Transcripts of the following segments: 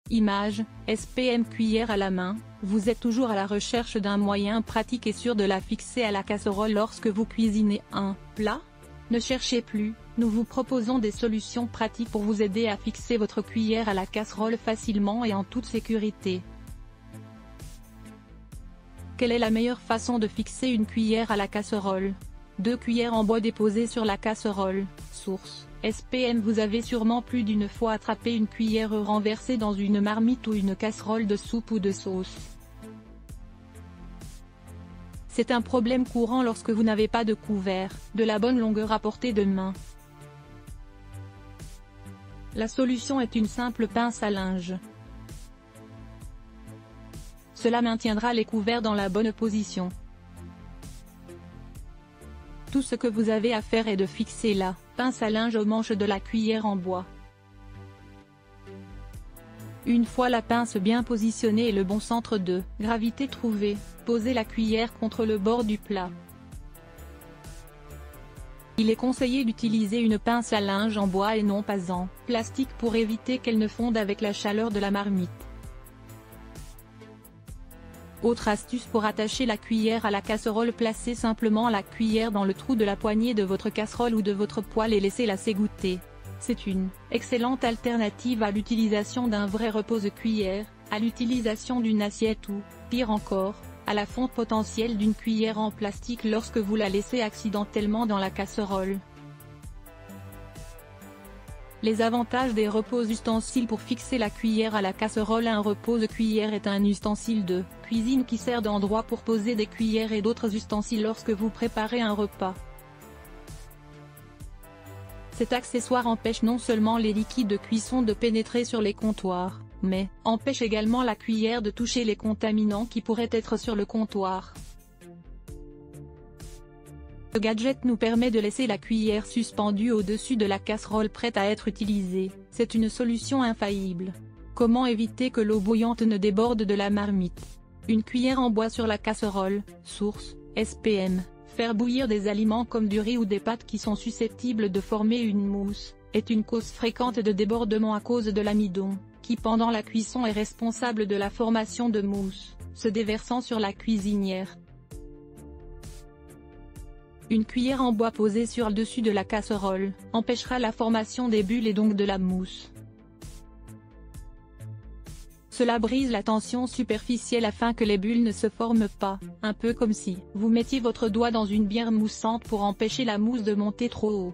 Image, SPM cuillère à la main, vous êtes toujours à la recherche d'un moyen pratique et sûr de la fixer à la casserole lorsque vous cuisinez un plat? Ne cherchez plus, nous vous proposons des solutions pratiques pour vous aider à fixer votre cuillère à la casserole facilement et en toute sécurité. Quelle est la meilleure façon de fixer une cuillère à la casserole? 2 cuillères en bois déposées sur la casserole. Source: SPM. Vous avez sûrement plus d'une fois attrapé une cuillère renversée dans une marmite ou une casserole de soupe ou de sauce. C'est un problème courant lorsque vous n'avez pas de couvert, de la bonne longueur à portée de main. La solution est une simple pince à linge. Cela maintiendra les couverts dans la bonne position. Tout ce que vous avez à faire est de fixer la pince à linge au manche de la cuillère en bois. Une fois la pince bien positionnée et le bon centre de gravité trouvé, posez la cuillère contre le bord du plat. Il est conseillé d'utiliser une pince à linge en bois et non pas en plastique pour éviter qu'elle ne fonde avec la chaleur de la marmite. Autre astuce pour attacher la cuillère à la casserole: placez simplement la cuillère dans le trou de la poignée de votre casserole ou de votre poêle et laissez-la s'égoutter. C'est une excellente alternative à l'utilisation d'un vrai repose-cuillère, à l'utilisation d'une assiette ou, pire encore, à la fonte potentielle d'une cuillère en plastique lorsque vous la laissez accidentellement dans la casserole. Les avantages des repose-ustensiles pour fixer la cuillère à la casserole. Un repose-cuillère est un ustensile de cuisine qui sert d'endroit pour poser des cuillères et d'autres ustensiles lorsque vous préparez un repas. Cet accessoire empêche non seulement les liquides de cuisson de pénétrer sur les comptoirs, mais empêche également la cuillère de toucher les contaminants qui pourraient être sur le comptoir. Ce gadget nous permet de laisser la cuillère suspendue au-dessus de la casserole prête à être utilisée. C'est une solution infaillible. Comment éviter que l'eau bouillante ne déborde de la marmite? Une cuillère en bois sur la casserole. Source: SPM. Faire bouillir des aliments comme du riz ou des pâtes qui sont susceptibles de former une mousse, est une cause fréquente de débordement à cause de l'amidon, qui pendant la cuisson est responsable de la formation de mousse, se déversant sur la cuisinière. Une cuillère en bois posée sur le dessus de la casserole, empêchera la formation des bulles et donc de la mousse. Cela brise la tension superficielle afin que les bulles ne se forment pas, un peu comme si vous mettiez votre doigt dans une bière moussante pour empêcher la mousse de monter trop haut.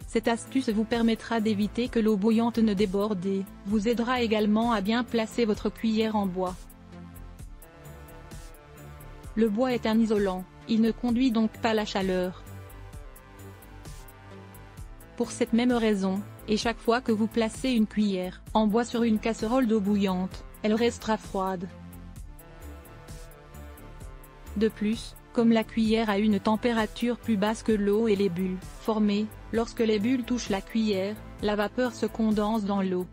Cette astuce vous permettra d'éviter que l'eau bouillante ne déborde et vous aidera également à bien placer votre cuillère en bois. Le bois est un isolant, il ne conduit donc pas la chaleur. Pour cette même raison, et chaque fois que vous placez une cuillère en bois sur une casserole d'eau bouillante, elle restera froide. De plus, comme la cuillère a une température plus basse que l'eau et les bulles formées, lorsque les bulles touchent la cuillère, la vapeur se condense dans l'eau.